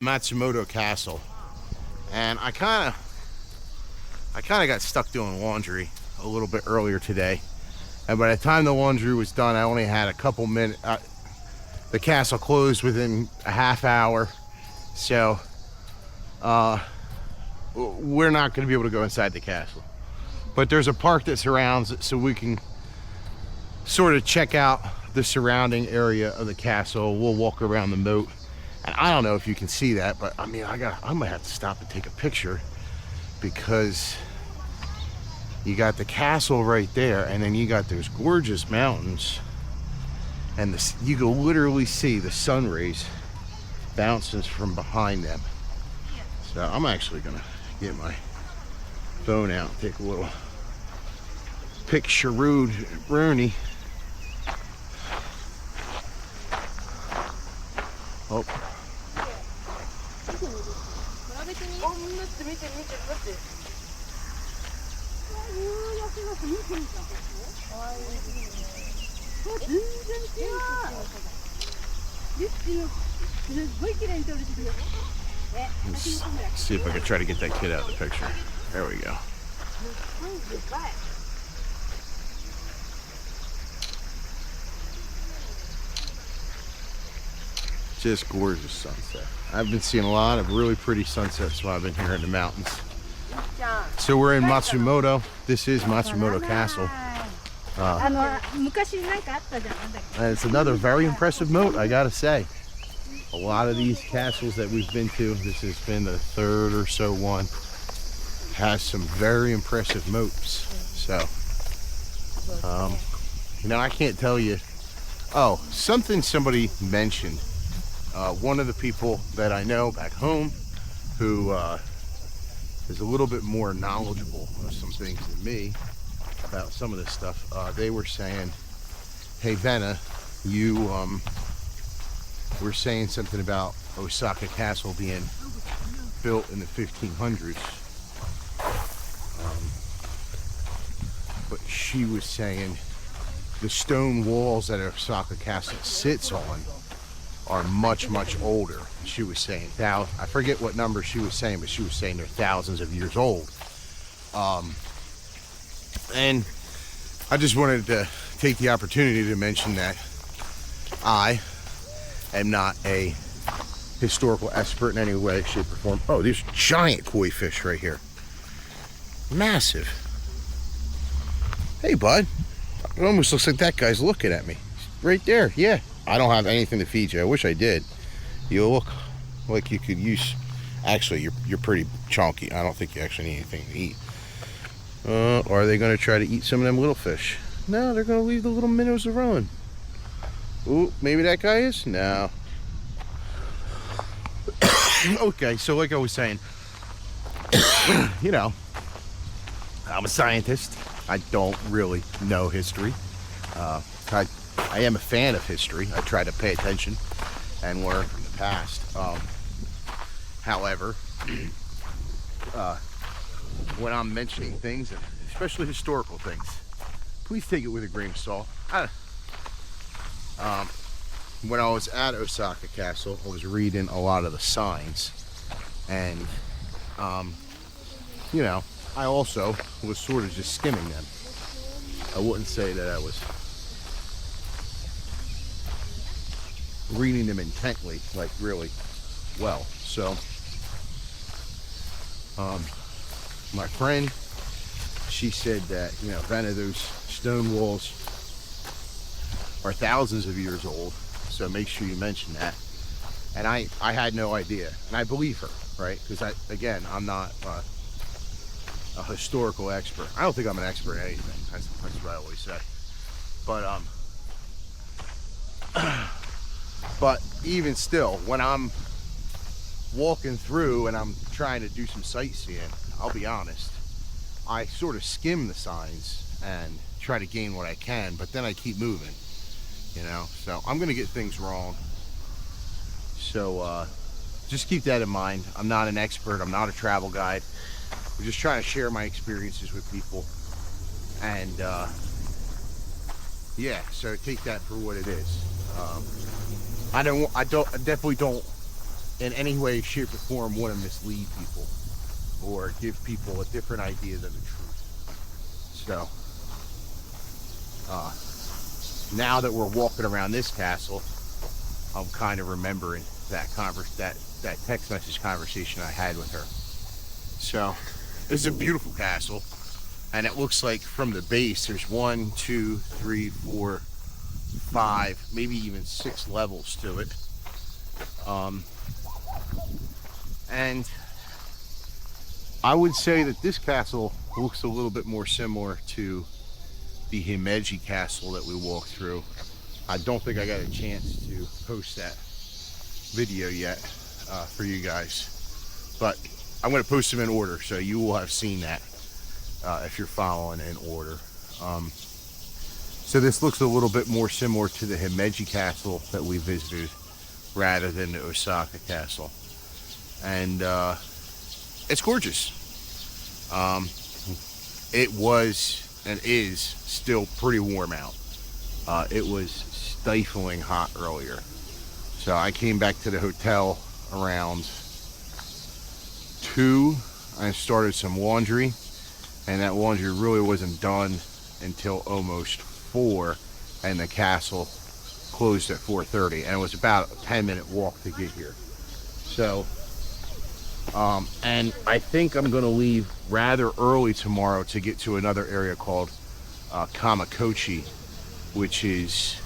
Matsumoto Castle, and I kind of got stuck doing laundry a little bit earlier today, and by the time the laundry was done, I only had a couple minutes. The castle closed within a half hour, so we're not going to be able to go inside the castle. But there's a park that surrounds it, so we can sort of check out the surrounding area of the castle. We'll walk around the moat. And I don't know if you can see that, but I mean, I might have to stop and take a picture, because you got the castle right there, and then you got those gorgeous mountains, and you can literally see the sun rays bouncing from behind them. So I'm actually gonna get my phone out and take a little picture-rooney. Oh. Let's see if I can try to get that kid out of the picture. There we go. Just gorgeous sunset. I've been seeing a lot of really pretty sunsets while I've been here in the mountains. So we're in Matsumoto. This is Matsumoto Castle. And it's another very impressive moat, I gotta say. A lot of these castles that we've been to, this has been the third or so one, has some very impressive moats. So, you know, I can't tell you. Oh, somebody mentioned. One of the people that I know back home who is a little bit more knowledgeable of some things than me about some of this stuff, they were saying, hey Venna, you were saying something about Osaka Castle being built in the 1500s, but she was saying the stone walls that Osaka Castle sits on are much older. She was saying, I forget what number she was saying, but she was saying they're thousands of years old. And I just wanted to take the opportunity to mention that I am not a historical expert in any way, shape, or form. Oh, there's giant koi fish right here. Massive. Hey, bud. It almost looks like that guy's looking at me. Right there, yeah. I don't have anything to feed you. I wish I did. You look like you could use... Actually, you're pretty chunky. I don't think you actually need anything to eat. Or are they going to try to eat some of them little fish? No, they're going to leave the little minnows alone. Ooh, maybe that guy is? No. Okay, so like I was saying, you know, I'm a scientist. I don't really know history. I am a fan of history. I try to pay attention and learn from the past. However, when I'm mentioning things, especially historical things, please take it with a grain of salt. When I was at Osaka Castle, I was reading a lot of the signs, and you know, I also was sort of just skimming them. I wouldn't say that I was reading them intently, like really well. So my friend, she said that, you know, Vanna, those stone walls are thousands of years old, so make sure you mention that. And I had no idea, and I believe her, right? Because again, I'm not a historical expert. I don't think I'm an expert at anything. That's what I always say. But even still, when I'm walking through and I'm trying to do some sightseeing, I'll be honest, I sort of skim the signs and try to gain what I can, but then I keep moving, you know? So I'm gonna get things wrong. So just keep that in mind. I'm not an expert, I'm not a travel guide. I'm just trying to share my experiences with people. And yeah, so take that for what it is. I definitely don't in any way, shape, or form want to mislead people or give people a different idea than the truth. So now that we're walking around this castle, I'm kind of remembering that that text message conversation I had with her. So it's a beautiful castle, and it looks like from the base there's 1, 2, 3, 4, 5, maybe even 6 levels to it. And I would say that this castle looks a little bit more similar to the Himeji castle that we walked through. I don't think I got a chance to post that video yet for you guys, but I'm going to post them in order, so you will have seen that if you're following in order. So this looks a little bit more similar to the Himeji castle that we visited rather than the Osaka castle, and it's gorgeous. It was and is still pretty warm out. It was stifling hot earlier, so I came back to the hotel around 2. I started some laundry, and that laundry really wasn't done until almost 4, and the castle closed at 4:30, and it was about a 10-minute walk to get here. So and I think I'm going to leave rather early tomorrow to get to another area called Kamakochi, which is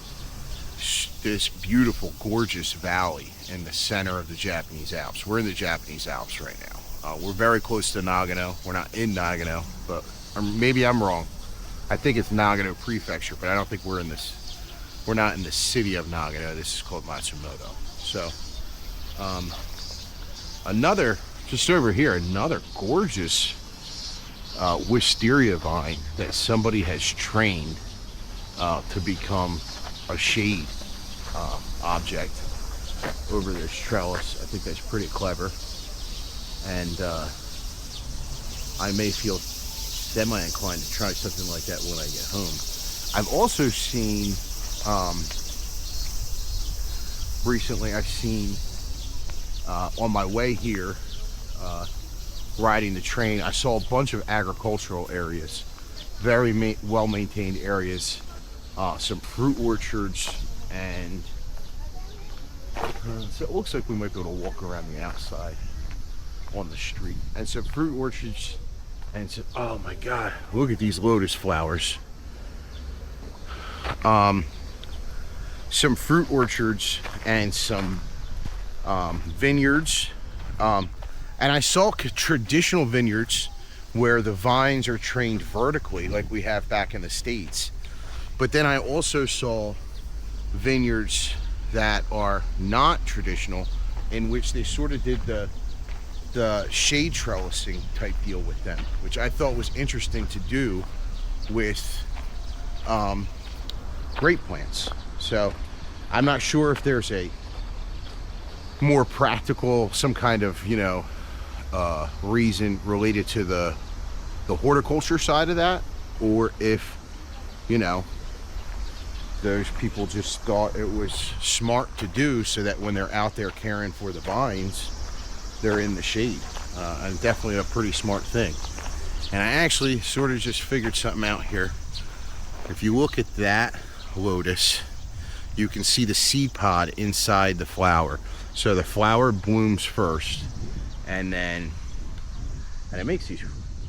this beautiful, gorgeous valley in the center of the Japanese Alps. We're in the Japanese Alps right now. We're very close to Nagano. We're not in Nagano, but maybe I'm wrong. I think it's Nagano Prefecture, but I don't think we're in this. We're not in the city of Nagano. This is called Matsumoto. So, just over here, another gorgeous wisteria vine that somebody has trained to become a shade object over this trellis. I think that's pretty clever, and I may feel semi-inclined to try something like that when I get home. I've also seen recently, I've seen on my way here, riding the train, I saw a bunch of agricultural areas, very well maintained areas, some fruit orchards, and so it looks like we might be able to walk around the outside on the street, and some fruit orchards, and some, oh my god, look at these lotus flowers. Some fruit orchards and some vineyards, and I saw traditional vineyards where the vines are trained vertically like we have back in the States, but then I also saw vineyards that are not traditional, in which they sort of did the shade trellising type deal with them, which I thought was interesting to do with grape plants. So I'm not sure if there's a more practical, some kind of, you know, reason related to the horticulture side of that, or if, you know, those people just thought it was smart to do so that when they're out there caring for the vines, they're in the shade. And definitely a pretty smart thing. And I actually sort of just figured something out here. If you look at that lotus, you can see the seed pod inside the flower. So the flower blooms first, and it makes these,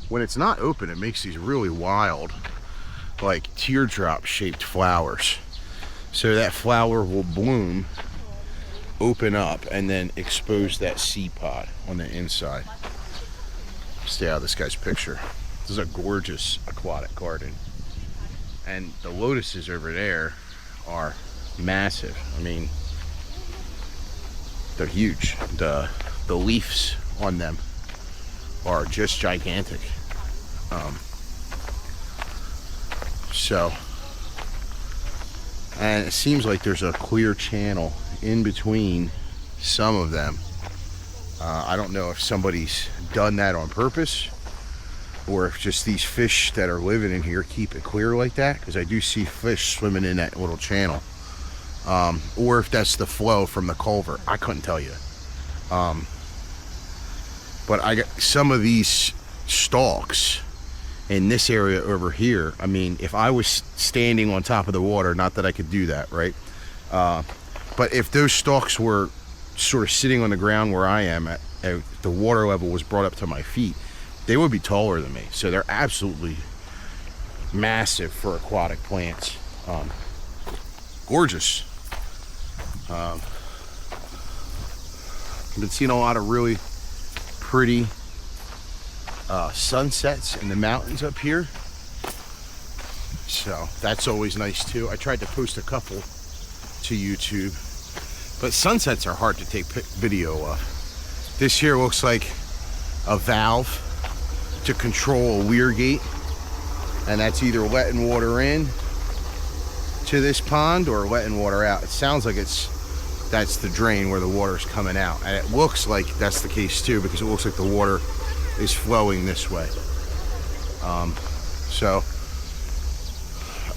when it's not open, it makes these really wild, like teardrop shaped flowers. So that flower will bloom, open up, and then expose that seed pod on the inside. Stay out of this guy's picture. This is a gorgeous aquatic garden, and the lotuses over there are massive. I mean, they're huge. The leaves on them are just gigantic. And it seems like there's a clear channel in between some of them. I don't know if somebody's done that on purpose, or if just these fish that are living in here keep it clear like that, because I do see fish swimming in that little channel, or if that's the flow from the culvert. I couldn't tell you. But I got some of these stalks in this area over here. I mean, if I was standing on top of the water, not that I could do that, right? But if those stalks were sort of sitting on the ground where I am at the water level was brought up to my feet, they would be taller than me. So they're absolutely massive for aquatic plants. Gorgeous. I've been seeing a lot of really pretty sunsets in the mountains up here, so that's always nice too. I tried to post a couple to YouTube, but sunsets are hard to take video of. This here looks like a valve to control a weir gate, and that's either letting water in to this pond or letting water out. It sounds like that's the drain where the water is coming out, and it looks like that's the case too, because it looks like the water is flowing this way.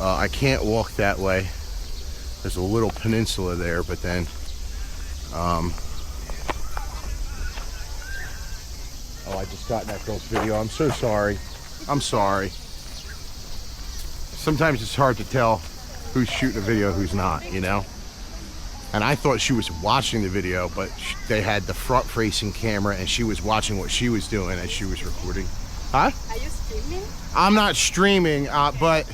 I can't walk that way. There's a little peninsula there, but then oh, I just got in that girl's video. I'm so sorry. I'm sorry. Sometimes it's hard to tell who's shooting a video, who's not, you know? And I thought she was watching the video, but they had the front-facing camera, and she was watching what she was doing as she was recording. Huh? Are you streaming? I'm not streaming, but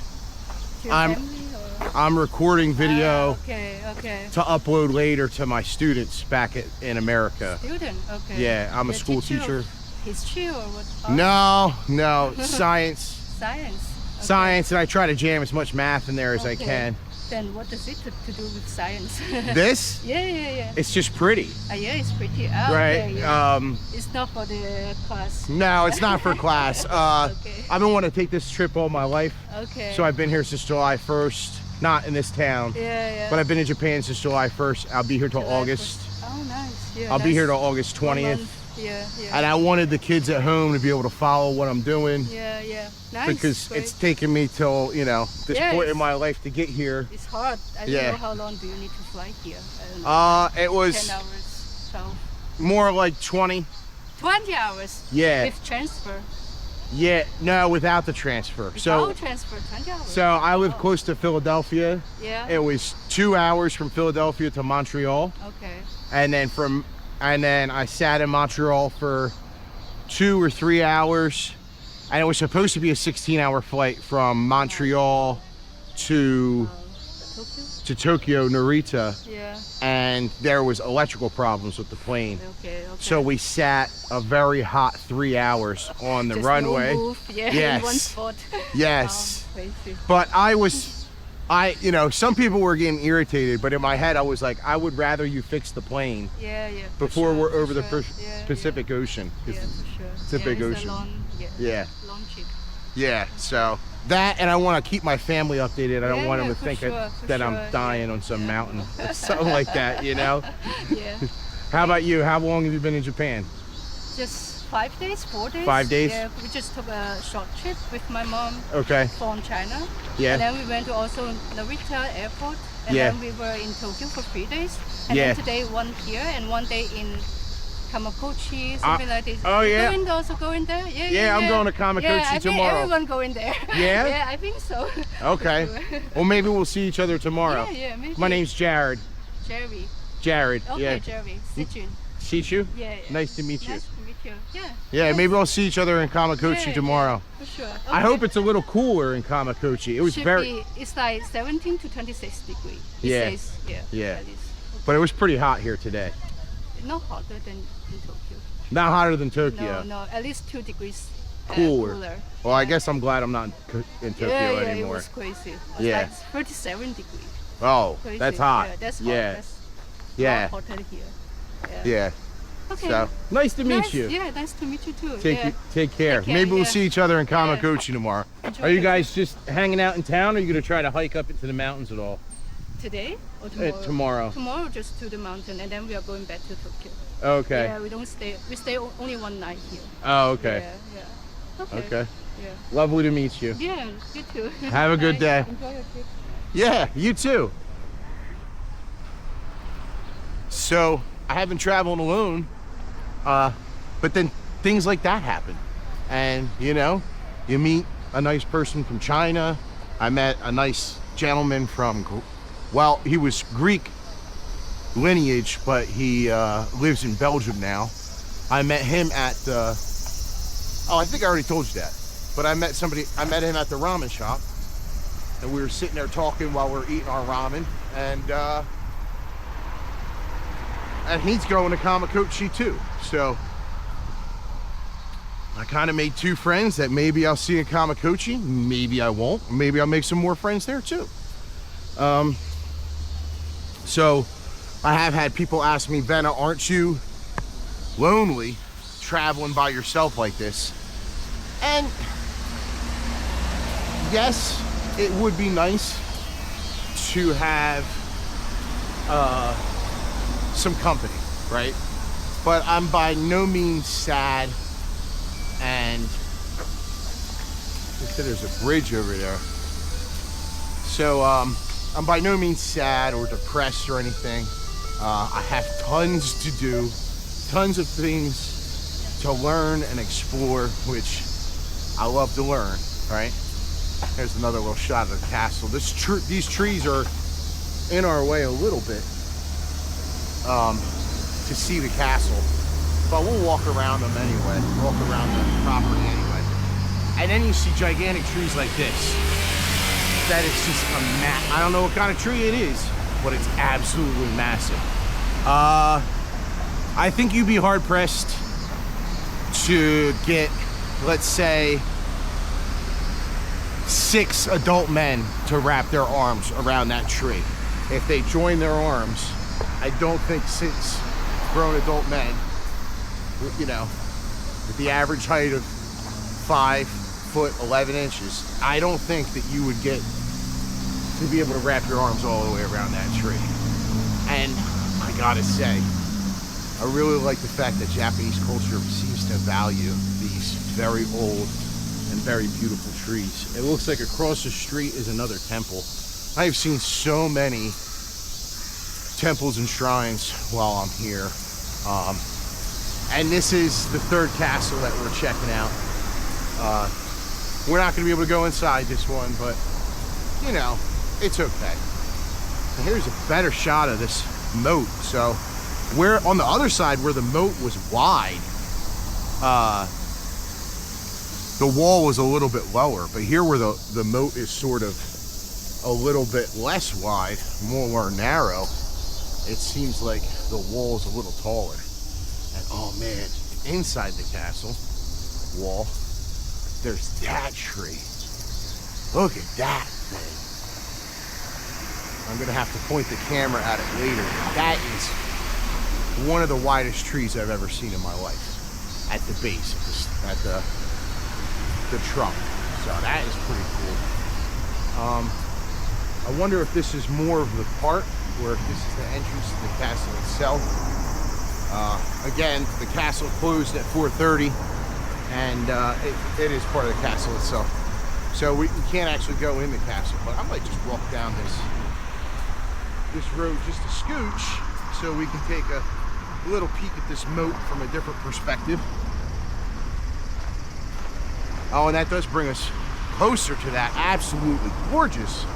I'm recording video okay. to upload later to my students back in America. Student, okay. Yeah, I'm a school teacher. History or what? No, science. Science. Okay. Science, and I try to jam as much math in there as I can. Then what does it to do with science? This? Yeah. It's just pretty. Yeah, it's pretty. Right. Okay, yeah. It's not for the class. No, it's not for class. Okay. I've been wanting to take this trip all my life. Okay. So I've been here since July 1st. Not in this town. Yeah. But I've been in Japan since July 1st. I'll be here till August. Oh, nice. Yeah. I'll be here till August 20th. Yeah. And I wanted the kids at home to be able to follow what I'm doing. Yeah. Nice. Because it's taken me till, this point in my life to get here. It's hard. I don't know how long do you need to fly here? It was 10 hours, 12. more like 20. 20 hours? Yeah. With transfer? Yeah, no, without the transfer. Without transfer, 20 hours. So I live close to Philadelphia. Yeah. It was 2 hours from Philadelphia to Montreal. Okay. And then I sat in Montreal for 2 or 3 hours, and it was supposed to be a 16-hour flight from Montreal to Tokyo, Narita. Yeah. And there was electrical problems with the plane. Okay. So we sat a very hot 3 hours on the runway. No move. Yeah, yes. in one spot. Yes. Oh, crazy. But some people were getting irritated, but in my head I was like, I would rather you fix the plane before we're over the Pacific Ocean. Yeah, for sure. It's a big ocean. Long trip. Yeah, so that, and I want to keep my family updated. I don't want them to think that I'm dying on some mountain or something like that, Yeah. How about you? How long have you been in Japan? Just 5 days, 4 days. 5 days? Yeah, we just took a short trip with my mom from China. Yeah. And then we went to also Narita airport. And then we were in Tokyo for 3 days. And then today, one here and 1 day in Kamakochi, something like this. Oh, yeah. You also going there? Yeah, I'm going to Kamakochi tomorrow. I think everyone going there. Yeah? Yeah, I think so. Okay. Well, maybe we'll see each other tomorrow. Yeah, maybe. My name's Jared. Jared. Okay, Jerry. Sichun. Sichu? Yeah. Nice to meet you. Nice to meet you. Yeah. Yeah, maybe we'll see each other in Kamakochi tomorrow. For sure. Okay. I hope it's a little cooler in Kamakochi. It was It's like 17 to 26 degrees. Yeah. Yeah. But it was pretty hot here today. Not hotter than in Tokyo. Not hotter than Tokyo. No, at least 2 degrees cooler. Well, I guess I'm glad I'm not in Tokyo anymore. It was crazy. It was like 37 degrees. Oh, crazy. that's hot. Yeah, that's hot. Yeah. That's hotter here. Yeah. Okay. So, nice to meet you. Yeah, nice to meet you too. Take care. Maybe we'll see each other in Kamakochi tomorrow. Enjoy Are you guys just hanging out in town, or are you going to try to hike up into the mountains at all? Today or tomorrow? Tomorrow. Tomorrow just to the mountain, and then we are going back to Tokyo. Okay. Yeah, we don't stay. We stay only 1 night here. Oh, okay. Yeah. Okay. Yeah. Lovely to meet you. Yeah, you too. Have a good day. Enjoy your trip. Yeah, you too. So, I haven't traveled alone But then things like that happen. And, you know, you meet a nice person from China. I met a nice gentleman from, well, he was Greek lineage, but he lives in Belgium now. I met him at the, oh, I think I already told you that. But I met him at the ramen shop. And we were sitting there talking while we were eating our ramen. And he's going to Kamakochi too. So I kind of made two friends that maybe I'll see in Kamakochi, maybe I won't, maybe I'll make some more friends there too. So I have had people ask me, Venna, aren't you lonely traveling by yourself like this? And yes, it would be nice to have some company, right? But I'm by no means sad. And they said there's a bridge over there. So I'm by no means sad or depressed or anything. I have tons to do, tons of things to learn and explore, which I love to learn, right? There's another little shot of the castle. These trees are in our way a little bit to see the castle. But we'll walk around them anyway, walk around the property anyway. And then you see gigantic trees like this. That is just a I don't know what kind of tree it is, but it's absolutely massive. I think you'd be hard pressed to get, let's say, 6 adult men to wrap their arms around that tree. If they join their arms, I don't think 6 grown adult men, you know, with the average height of 5'11". I don't think that you would get to be able to wrap your arms all the way around that tree. And I gotta say, I really like the fact that Japanese culture seems to value these very old and very beautiful trees. It looks like across the street is another temple. I've seen so many temples and shrines while I'm here. And this is the 3rd castle that we're checking out. We're not gonna be able to go inside this one, but you know, it's okay. And here's a better shot of this moat. So where on the other side where the moat was wide, the wall was a little bit lower, but here where the moat is sort of a little bit less wide, more narrow, it seems like the wall is a little taller. And oh man, inside the castle wall, there's that tree. Look at that thing. I'm gonna have to point the camera at it later. That is one of the widest trees I've ever seen in my life. At the base, at the trunk. So that is pretty cool. I wonder if this is more of the part, or if this is the entrance to the castle itself. Again, the castle closed at 4:30, and it is part of the castle itself. So we can't actually go in the castle, but I might just walk down this road just a scooch so we can take a little peek at this moat from a different perspective. Oh, and that does bring us closer to that absolutely gorgeous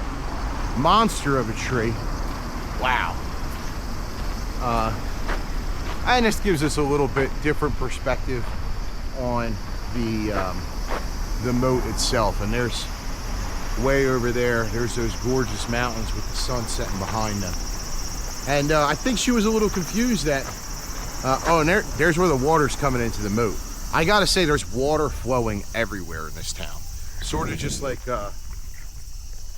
monster of a tree. Wow. And this gives us a little bit different perspective on the moat itself. And there's way over there's those gorgeous mountains with the sun setting behind them. And I think she was a little confused that, oh, and there's where the water's coming into the moat. I gotta say, there's water flowing everywhere in this town. Sort of just like a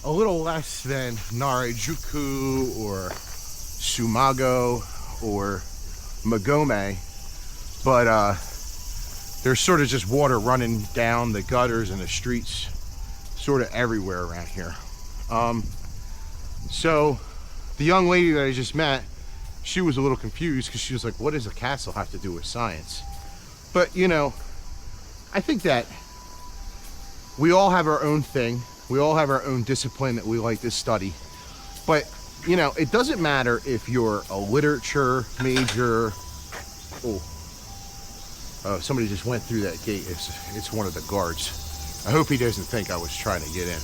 little less than Narajuku or Sumago or Magome, but there's sort of just water running down the gutters and the streets sort of everywhere around here. So the young lady that I just met, she was a little confused because she was like, what does a castle have to do with science? But you know, I think that we all have our own thing. We all have our own discipline that we like to study. But you know, it doesn't matter if you're a literature major. Oh, Somebody just went through that gate. It's one of the guards. I hope he doesn't think I was trying to get in,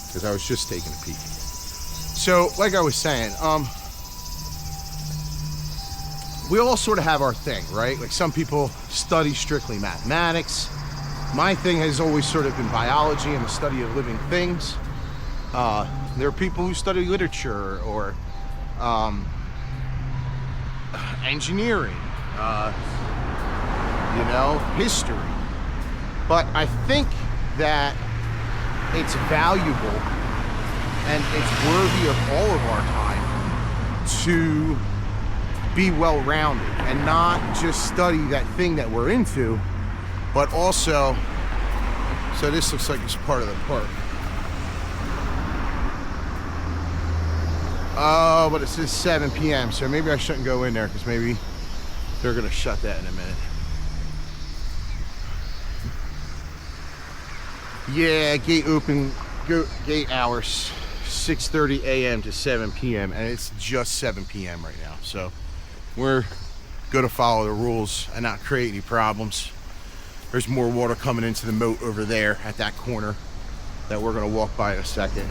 because I was just taking a peek. So, like I was saying, we all sort of have our thing, right? Like some people study strictly mathematics. My thing has always sort of been biology and the study of living things. There are people who study literature or engineering, history. But I think that it's valuable and it's worthy of all of our time to be well-rounded and not just study that thing that we're into, but also, so this looks like it's part of the park. Oh, but it says 7 p.m. so maybe I shouldn't go in there because maybe they're gonna shut that in a minute. Yeah, gate hours 6:30 a.m. to 7 p.m. and it's just 7 p.m. right now, so we're gonna follow the rules and not create any problems. There's more water coming into the moat over there at that corner that we're gonna walk by in a second.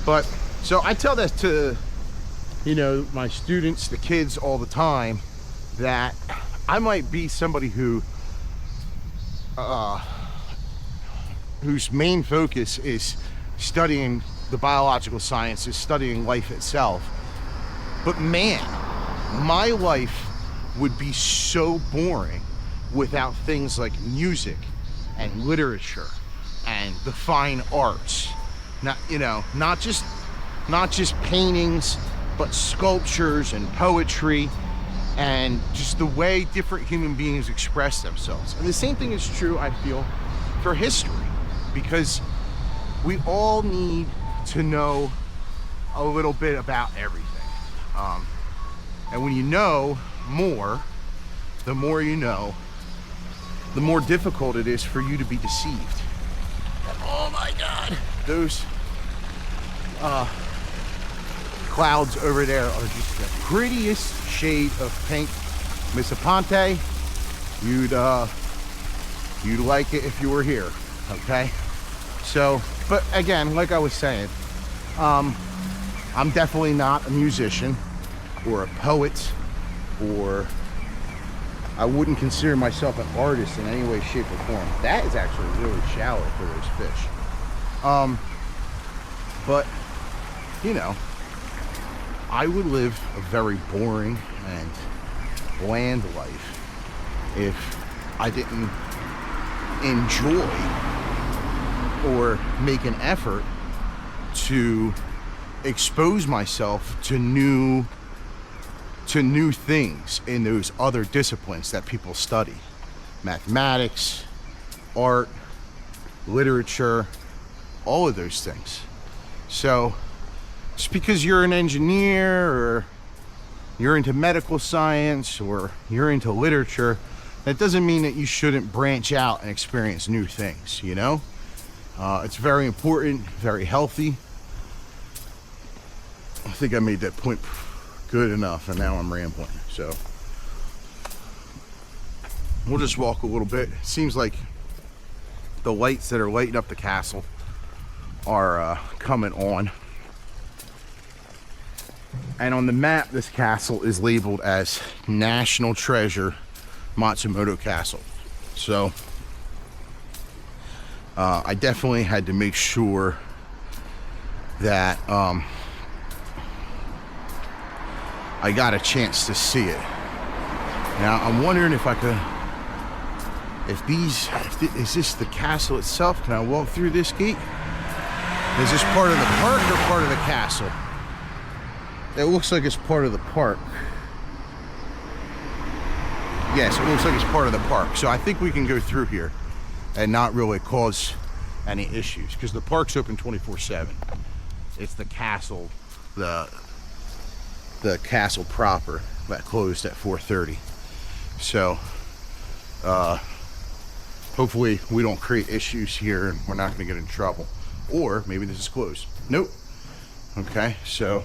But so I tell that to, my students, the kids all the time, that I might be somebody whose main focus is studying the biological sciences, studying life itself. But man, my life would be so boring without things like music and literature and the fine arts. Not just paintings, but sculptures and poetry and just the way different human beings express themselves. And the same thing is true, I feel, for history, because we all need to know a little bit about everything. And when you know more, the more you know, the more difficult it is for you to be deceived. And oh my God, those clouds over there are just the prettiest shade of pink. Miss Aponte, you'd like it if you were here, okay? So, but again, like I was saying, I'm definitely not a musician or a poet, or I wouldn't consider myself an artist in any way, shape, or form. That is actually really shallow for those fish. But, I would live a very boring and bland life if I didn't enjoy or make an effort to expose myself to new things in those other disciplines that people study. Mathematics, art, literature, all of those things. So just because you're an engineer or you're into medical science or you're into literature, that doesn't mean that you shouldn't branch out and experience new things, It's very important, very healthy. I think I made that point good enough, and now I'm rambling. So we'll just walk a little bit. It seems like the lights that are lighting up the castle are coming on. And on the map, this castle is labeled as National Treasure Matsumoto Castle. So I definitely had to make sure that I got a chance to see it. Now I'm wondering if I could, is this the castle itself? Can I walk through this gate? Is this part of the park or part of the castle? It looks like it's part of the park. Yes, it looks like it's part of the park. So I think we can go through here and not really cause any issues, because the park's open 24/7. It's the castle, the castle proper, that closed at 4:30. So hopefully we don't create issues here and we're not going to get in trouble. Or maybe this is closed. Nope. Okay, so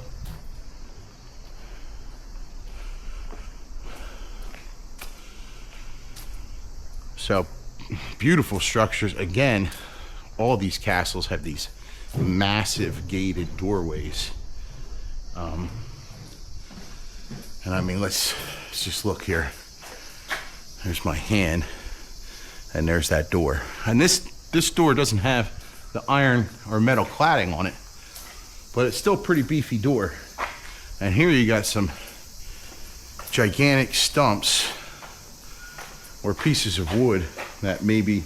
So beautiful structures. Again, all these castles have these massive gated doorways. And I mean, let's just look here. There's my hand, and there's that door. And this door doesn't have the iron or metal cladding on it, but it's still a pretty beefy door. And here you got some gigantic stumps or pieces of wood that maybe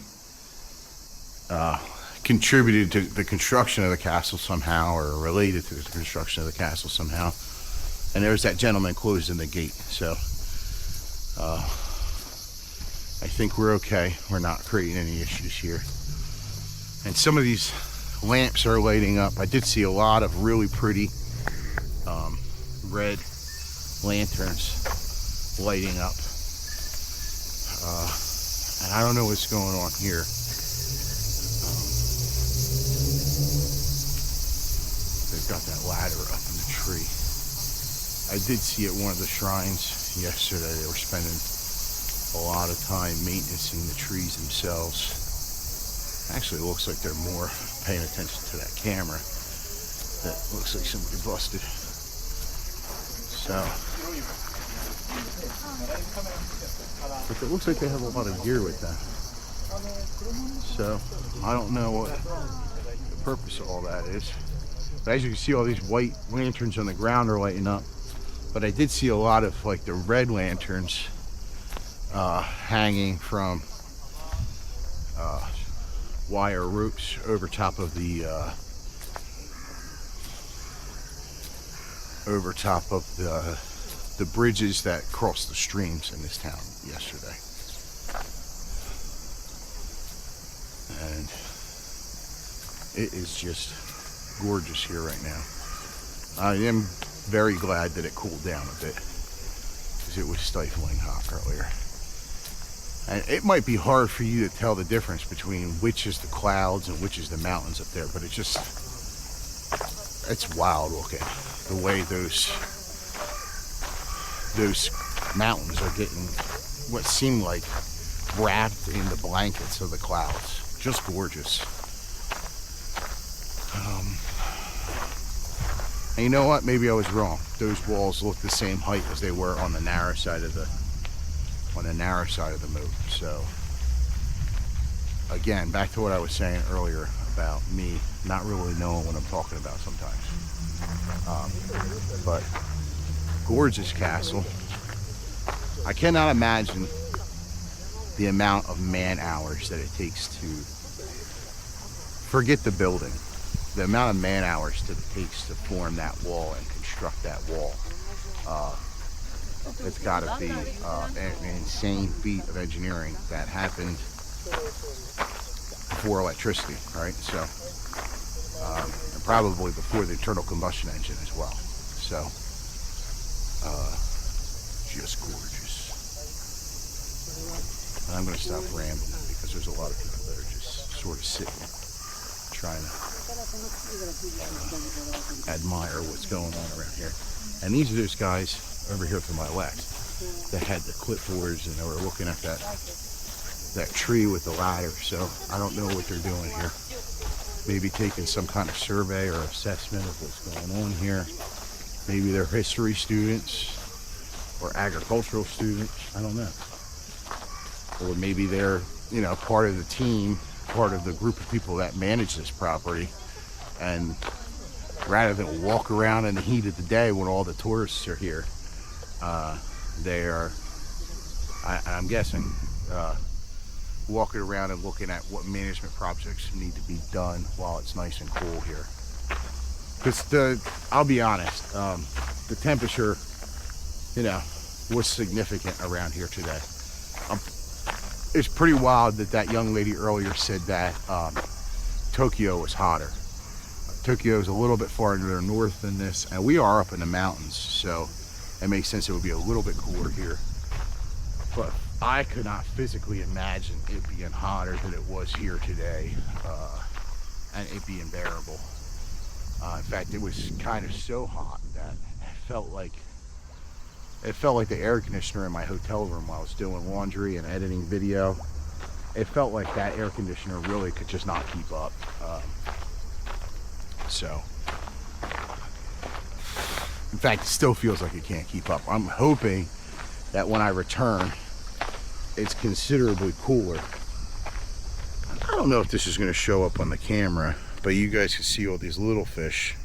contributed to the construction of the castle somehow, or related to the construction of the castle somehow. And there's that gentleman closing the gate. So I think we're okay. We're not creating any issues here. And some of these lamps are lighting up. I did see a lot of really pretty red lanterns lighting up. And I don't know what's going on here. They've got that ladder up in the tree. I did see at one of the shrines yesterday, they were spending a lot of time maintaining the trees themselves. Actually, it looks like they're more paying attention to that camera. That looks like somebody busted. So, but it looks like they have a lot of gear with them. So, I don't know what the purpose of all that is. But as you can see, all these white lanterns on the ground are lighting up. But I did see a lot of like the red lanterns hanging from wire ropes over top of the bridges that cross the streams in this town yesterday. And it is just gorgeous here right now. I am very glad that it cooled down a bit, because it was stifling hot earlier. And it might be hard for you to tell the difference between which is the clouds and which is the mountains up there, but it's wild looking the way those mountains are getting what seem like wrapped in the blankets of the clouds. Just gorgeous. And you know what? Maybe I was wrong. Those walls look the same height as they were on the narrow side of the moat. So again, back to what I was saying earlier about me not really knowing what I'm talking about sometimes. But gorgeous castle. I cannot imagine the amount of man hours that it takes to forget the building. The amount of man hours that it takes to form that wall and construct that wall. It's got to be an insane feat of engineering that happened before electricity, right? So, and probably before the internal combustion engine as well. So, just gorgeous. And I'm going to stop rambling because there's a lot of people that are just sort of sitting, trying to admire what's going on around here. And these are those guys over here to my left that had the clipboards and they were looking at that tree with the ladder. So I don't know what they're doing here. Maybe taking some kind of survey or assessment of what's going on here. Maybe they're history students or agricultural students. I don't know. Or maybe they're, part of the team, part of the group of people that manage this property. And rather than walk around in the heat of the day when all the tourists are here, they are, I'm guessing, walking around and looking at what management projects need to be done while it's nice and cool here. Because I'll be honest, the temperature, was significant around here today. It's pretty wild that young lady earlier said that Tokyo was hotter. Tokyo is a little bit farther north than this, and we are up in the mountains, so it makes sense it would be a little bit cooler here. But I could not physically imagine it being hotter than it was here today, and it being bearable. In fact, it was kind of so hot that it felt like the air conditioner in my hotel room while I was doing laundry and editing video. it felt like that air conditioner really could just not keep up. So, in fact, it still feels like it can't keep up. I'm hoping that when I return, it's considerably cooler. I don't know if this is going to show up on the camera, but you guys can see all these little fish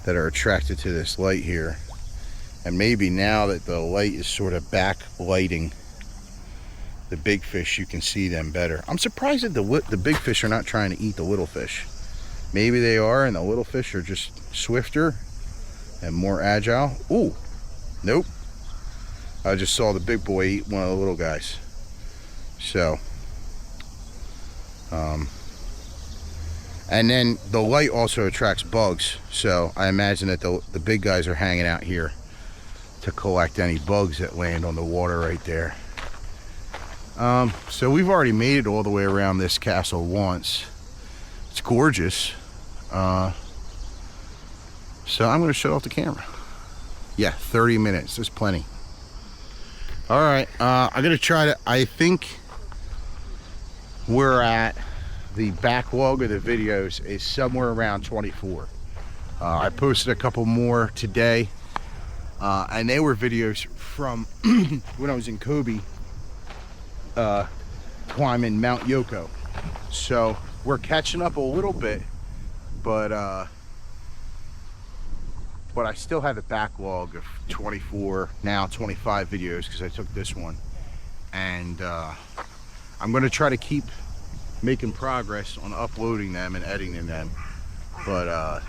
that are attracted to this light here. And maybe now that the light is sort of backlighting the big fish, you can see them better. I'm surprised that the big fish are not trying to eat the little fish. Maybe they are, and the little fish are just swifter and more agile. Ooh, nope. I just saw the big boy eat one of the little guys. So, and then the light also attracts bugs. So I imagine that the big guys are hanging out here to collect any bugs that land on the water right there. So we've already made it all the way around this castle once. It's gorgeous. So I'm going to shut off the camera. Yeah, 30 minutes. There's plenty. All right. I'm going to try to, I think we're at the backlog of the videos is somewhere around 24. I posted a couple more today. And they were videos from when I was in Kobe, climbing Mount Yoko. So we're catching up a little bit, but I still have a backlog of 24, now 25 videos because I took this one. And I'm going to try to keep making progress on uploading them and editing them. But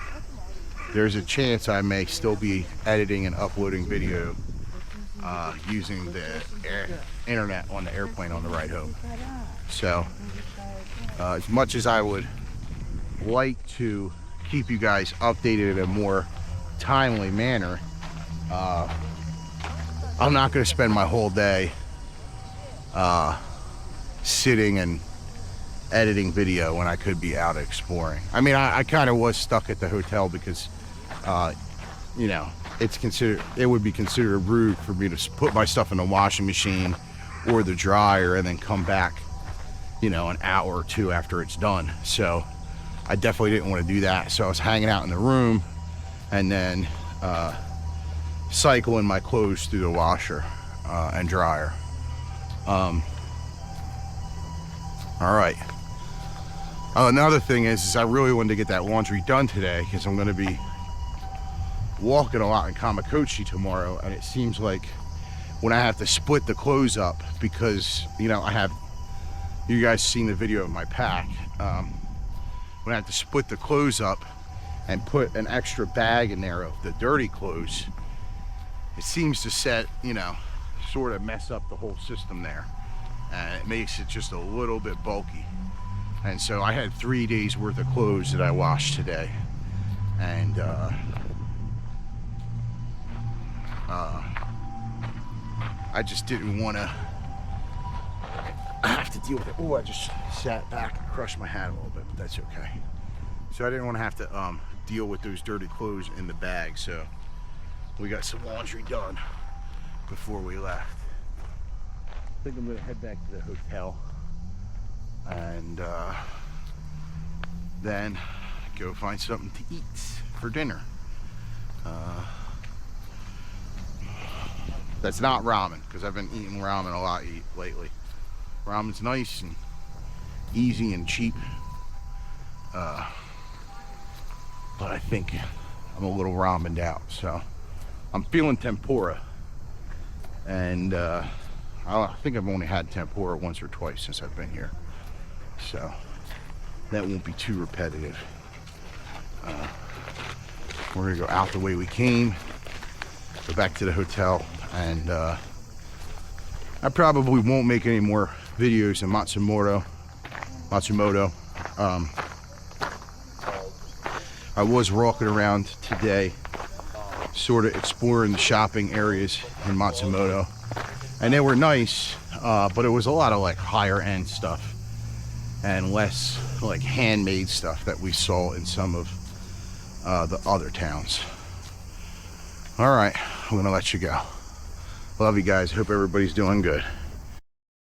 there's a chance I may still be editing and uploading video using the internet on the airplane on the ride home. So as much as I would like to keep you guys updated in a more timely manner, I'm not going to spend my whole day sitting and editing video when I could be out exploring. I mean, I kind of was stuck at the hotel because you know, it would be considered rude for me to put my stuff in the washing machine or the dryer and then come back, you know, an hour or two after it's done. So I definitely didn't want to do that. So I was hanging out in the room and then cycling my clothes through the washer and dryer. All right. Another thing is I really wanted to get that laundry done today because I'm going to be walking a lot in Kamakochi tomorrow, and it seems like when I have to split the clothes up, because, you know, you guys seen the video of my pack, when I have to split the clothes up and put an extra bag in there of the dirty clothes, it seems to set, you know, sort of mess up the whole system there, and it makes it just a little bit bulky. And so I had 3 days worth of clothes that I washed today, and I just didn't want to have to deal with it. Oh, I just sat back and crushed my hat a little bit, but that's okay. So I didn't want to have to deal with those dirty clothes in the bag, so we got some laundry done before we left. I think I'm going to head back to the hotel and then go find something to eat for dinner. That's not ramen, because I've been eating ramen a lot lately. Ramen's nice and easy and cheap, but I think I'm a little ramened out, so I'm feeling tempura, and I think I've only had tempura once or twice since I've been here, so that won't be too repetitive. We're gonna go out the way we came, go back to the hotel, and I probably won't make any more videos in Matsumoto. I was walking around today, sort of exploring the shopping areas in Matsumoto, and they were nice, but it was a lot of like higher end stuff and less like handmade stuff that we saw in some of the other towns. All right, I'm gonna let you go. Love you guys. Hope everybody's doing good.